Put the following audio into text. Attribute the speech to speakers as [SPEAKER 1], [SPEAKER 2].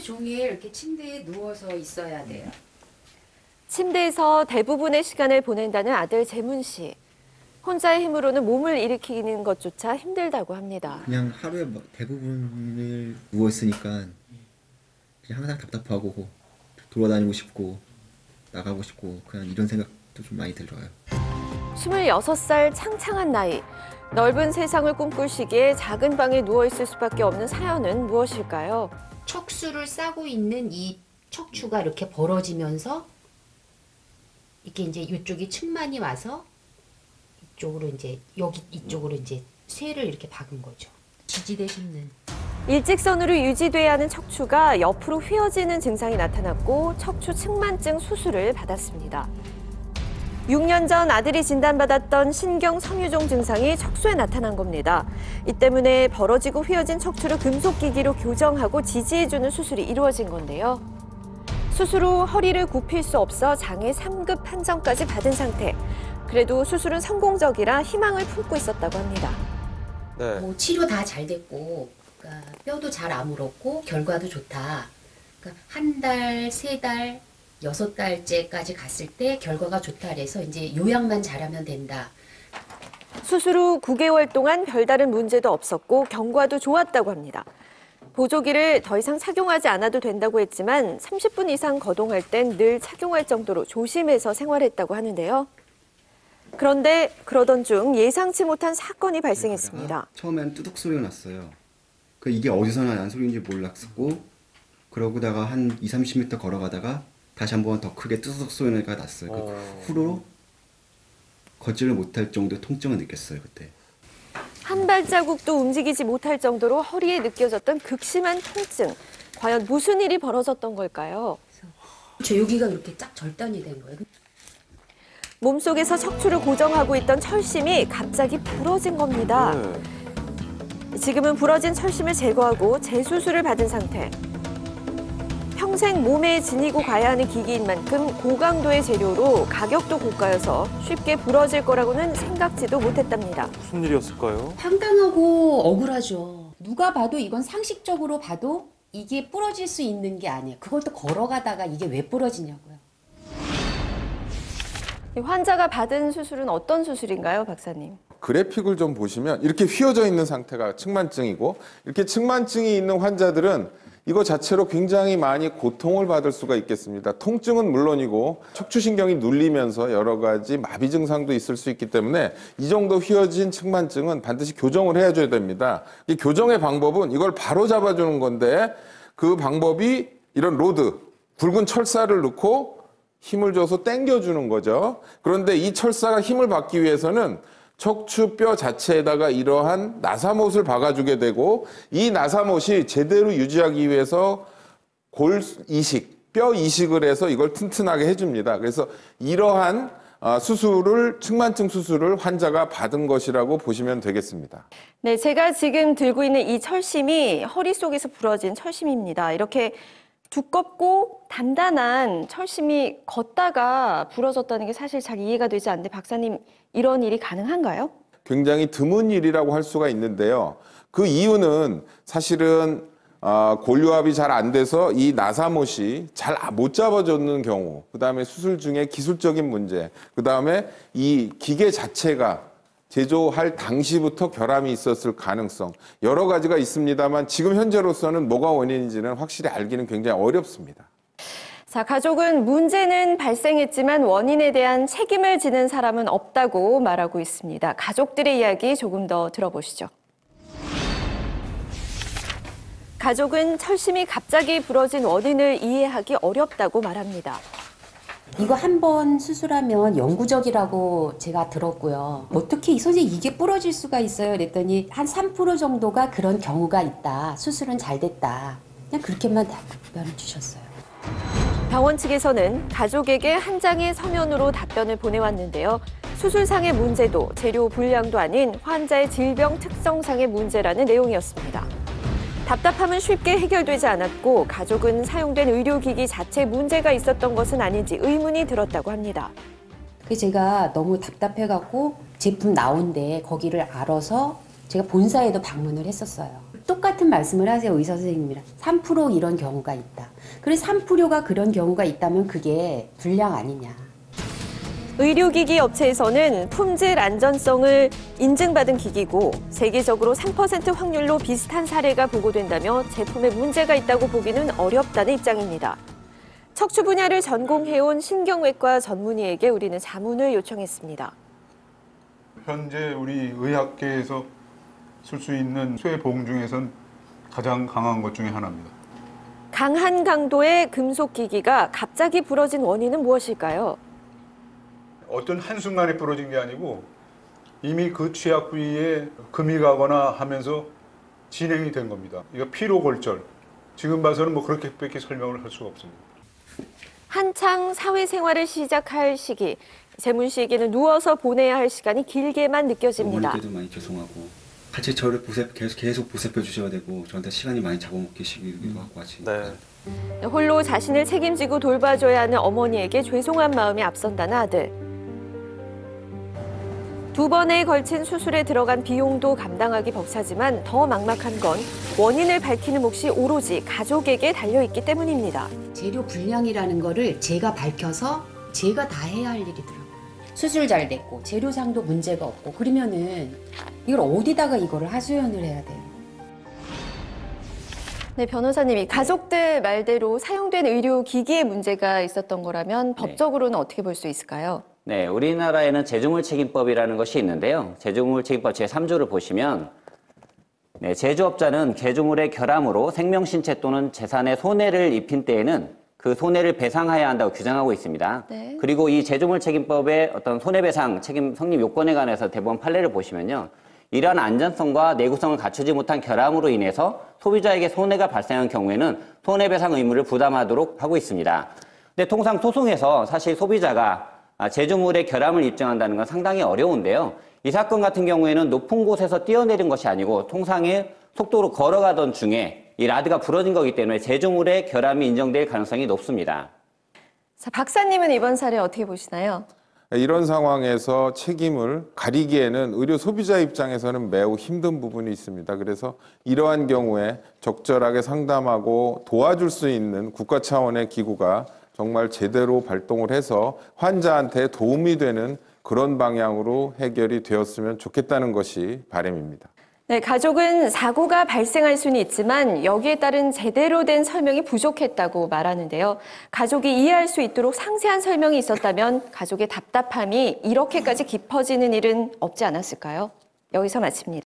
[SPEAKER 1] 종일 이렇게 침대에 누워서 있어야 돼요.
[SPEAKER 2] 침대에서 대부분의 시간을 보낸다는 아들 재문 씨. 혼자의 힘으로는 몸을 일으키는 것조차 힘들다고 합니다.
[SPEAKER 3] 그냥 하루에 대부분을 누워있으니까 그냥 항상 답답하고 돌아다니고 싶고 나가고 싶고 그냥 이런 생각도 좀 많이 들어요.
[SPEAKER 2] 26살 창창한 나이. 넓은 세상을 꿈꿀 시기에 작은 방에 누워있을 수밖에 없는 사연은 무엇일까요?
[SPEAKER 1] 척수를 싸고 있는 이 척추가 이렇게 벌어지면서 이게 이제 이쪽이 측만이 와서 이쪽으로 이제 이쪽으로 이제 쇠를 이렇게 박은 거죠. 지지대 씹는.
[SPEAKER 2] 일직선으로 유지돼야 하는 척추가 옆으로 휘어지는 증상이 나타났고 척추 측만증 수술을 받았습니다. 6년 전 아들이 진단받았던 신경 섬유종 증상이 척수에 나타난 겁니다. 이 때문에 벌어지고 휘어진 척추를 금속기기로 교정하고 지지해주는 수술이 이루어진 건데요. 수술 후 허리를 굽힐 수 없어 장애 3급 판정까지 받은 상태. 그래도 수술은 성공적이라 희망을 품고 있었다고 합니다.
[SPEAKER 4] 네.
[SPEAKER 1] 뭐 치료 다 잘 됐고, 그러니까 뼈도 잘 아물었고 결과도 좋다. 그러니까 한 달, 3달, 6달째까지 갔을 때 결과가 좋다 그래서 이제 요양만 잘하면 된다.
[SPEAKER 2] 수술 후 9개월 동안 별다른 문제도 없었고 경과도 좋았다고 합니다. 보조기를 더 이상 착용하지 않아도 된다고 했지만 30분 이상 거동할 땐 늘 착용할 정도로 조심해서 생활했다고 하는데요. 그런데 그러던 중 예상치 못한 사건이 발생했습니다.
[SPEAKER 3] 처음에는 뚜둑 소리가 났어요. 이게 어디서 나는 소리인지 몰랐고 그러고다가 한 20-30m 걸어가다가 다시 한 번 더 크게 뚜둑 소리가 났어요. 그 후로 걷지를 못할 정도의 통증을 느꼈어요, 그때.
[SPEAKER 2] 한 발자국도 움직이지 못할 정도로 허리에 느껴졌던 극심한 통증. 과연 무슨 일이 벌어졌던 걸까요?
[SPEAKER 1] 저 여기가 이렇게 쫙 절단이 된 거예요.
[SPEAKER 2] 몸속에서 척추를 고정하고 있던 철심이 갑자기 부러진 겁니다. 지금은 부러진 철심을 제거하고 재수술을 받은 상태. 평생 몸에 지니고 가야 하는 기기인 만큼 고강도의 재료로 가격도 고가여서 쉽게 부러질 거라고는 생각지도 못했답니다.
[SPEAKER 4] 무슨 일이었을까요?
[SPEAKER 1] 황당하고 억울하죠. 누가 봐도 이건 상식적으로 봐도 이게 부러질 수 있는 게 아니에요. 그것도 걸어가다가 이게 왜 부러지냐고요.
[SPEAKER 2] 환자가 받은 수술은 어떤 수술인가요, 박사님?
[SPEAKER 5] 그래픽을 좀 보시면 이렇게 휘어져 있는 상태가 측만증이고 이렇게 측만증이 있는 환자들은 이거 자체로 굉장히 많이 고통을 받을 수가 있겠습니다. 통증은 물론이고 척추신경이 눌리면서 여러 가지 마비 증상도 있을 수 있기 때문에 이 정도 휘어진 측만증은 반드시 교정을 해줘야 됩니다. 이 교정의 방법은 이걸 바로 잡아주는 건데 그 방법이 이런 로드, 굵은 철사를 넣고 힘을 줘서 당겨주는 거죠. 그런데 이 철사가 힘을 받기 위해서는 척추뼈 자체에다가 이러한 나사못을 박아주게 되고 이 나사못이 제대로 유지하기 위해서 골 이식, 뼈 이식을 해서 이걸 튼튼하게 해줍니다. 그래서 이러한 수술을, 측만증 수술을 환자가 받은 것이라고 보시면 되겠습니다.
[SPEAKER 2] 네, 제가 지금 들고 있는 이 철심이 허리 속에서 부러진 철심입니다. 이렇게 두껍고 단단한 철심이 걷다가 부러졌다는 게 사실 잘 이해가 되지 않는데 박사님, 이런 일이 가능한가요?
[SPEAKER 5] 굉장히 드문 일이라고 할 수가 있는데요. 그 이유는 사실은 골유압이 잘 안 돼서 이 나사못이 잘 못 잡아주는 경우, 그다음에 수술 중에 기술적인 문제, 그다음에 이 기계 자체가 제조할 당시부터 결함이 있었을 가능성, 여러 가지가 있습니다만 지금 현재로서는 뭐가 원인인지는 확실히 알기는 굉장히 어렵습니다.
[SPEAKER 2] 자, 가족은 문제는 발생했지만 원인에 대한 책임을 지는 사람은 없다고 말하고 있습니다. 가족들의 이야기 조금 더 들어보시죠. 가족은 철심이 갑자기 부러진 원인을 이해하기 어렵다고 말합니다.
[SPEAKER 1] 이거 한 번 수술하면 영구적이라고 제가 들었고요. 어떻게 선생님 이게 부러질 수가 있어요? 그랬더니 한 3% 정도가 그런 경우가 있다. 수술은 잘 됐다. 그냥 그렇게만 답변을 주셨어요.
[SPEAKER 2] 병원 측에서는 가족에게 한 장의 서면으로 답변을 보내왔는데요. 수술상의 문제도 재료 불량도 아닌 환자의 질병 특성상의 문제라는 내용이었습니다. 답답함은 쉽게 해결되지 않았고 가족은 사용된 의료기기 자체에 문제가 있었던 것은 아닌지 의문이 들었다고 합니다.
[SPEAKER 1] 제가 너무 답답해갖고 제품 나온데 거기를 알아서 제가 본사에도 방문을 했었어요. 똑같은 말씀을 하세요, 의사 선생님이랑. 3% 이런 경우가 있다. 그래서 3%가 그런 경우가 있다면 그게 불량 아니냐.
[SPEAKER 2] 의료기기 업체에서는 품질 안전성을 인증받은 기기고 세계적으로 3% 확률로 비슷한 사례가 보고된다며 제품에 문제가 있다고 보기는 어렵다는 입장입니다. 척추 분야를 전공해온 신경외과 전문의에게 우리는 자문을 요청했습니다.
[SPEAKER 6] 현재 우리 의학계에서 쓸 수 있는 쇠봉 중에선 가장 강한 것 중에 하나입니다.
[SPEAKER 2] 강한 강도의 금속 기기가 갑자기 부러진 원인은 무엇일까요?
[SPEAKER 6] 어떤 한순간에 부러진 게 아니고 이미 그 취약 부위에 금이 가거나 하면서 진행이 된 겁니다. 이거 피로골절. 지금 봐서는 뭐 그렇게밖에 설명을 할 수가 없습니다.
[SPEAKER 2] 한창 사회생활을 시작할 시기, 재문 씨에게는 누워서 보내야 할 시간이 길게만 느껴집니다.
[SPEAKER 3] 어머니께도 많이 죄송하고 같이 저를 계속 보살펴 주셔야 되고 저한테 시간이 많이 잡아먹히시기도 하고 같이.
[SPEAKER 4] 네.
[SPEAKER 2] 홀로 자신을 책임지고 돌봐줘야 하는 어머니에게 죄송한 마음이 앞선다는 아들. 2번에 걸친 수술에 들어간 비용도 감당하기 벅차지만 더 막막한 건 원인을 밝히는 몫이 오로지 가족에게 달려있기 때문입니다.
[SPEAKER 1] 재료 불량이라는 거를 제가 밝혀서 제가 다 해야 할 일이더라고요. 수술 잘 됐고 재료상도 문제가 없고 그러면은 이걸 어디다가 이거를 하소연을 해야 돼요.
[SPEAKER 2] 네, 변호사님이 가족들 말대로 사용된 의료기기에 문제가 있었던 거라면 법적으로는 어떻게 볼 수 있을까요?
[SPEAKER 7] 네, 우리나라에는 제조물 책임법이라는 것이 있는데요. 제조물 책임법 제3조를 보시면 네, 제조업자는 개조물의 결함으로 생명, 신체 또는 재산에 손해를 입힌 때에는 그 손해를 배상해야 한다고 규정하고 있습니다.
[SPEAKER 2] 네.
[SPEAKER 7] 그리고 이 제조물 책임법의 어떤 손해배상 책임 성립 요건에 관해서 대법원 판례를 보시면요. 이러한 안전성과 내구성을 갖추지 못한 결함으로 인해서 소비자에게 손해가 발생한 경우에는 손해배상 의무를 부담하도록 하고 있습니다. 근데 통상 소송에서 사실 소비자가 제조물의 결함을 입증한다는 건 상당히 어려운데요. 이 사건 같은 경우에는 높은 곳에서 뛰어내린 것이 아니고 통상의 속도로 걸어가던 중에 이 라드가 부러진 거기 때문에 제조물의 결함이 인정될 가능성이 높습니다.
[SPEAKER 2] 자, 박사님은 이번 사례 어떻게 보시나요?
[SPEAKER 5] 이런 상황에서 책임을 가리기에는 의료 소비자 입장에서는 매우 힘든 부분이 있습니다. 그래서 이러한 경우에 적절하게 상담하고 도와줄 수 있는 국가 차원의 기구가 정말 제대로 발동을 해서 환자한테 도움이 되는 그런 방향으로 해결이 되었으면 좋겠다는 것이 바람입니다.
[SPEAKER 2] 네, 가족은 사고가 발생할 수는 있지만 여기에 따른 제대로 된 설명이 부족했다고 말하는데요. 가족이 이해할 수 있도록 상세한 설명이 있었다면 가족의 답답함이 이렇게까지 깊어지는 일은 없지 않았을까요? 여기서 마칩니다.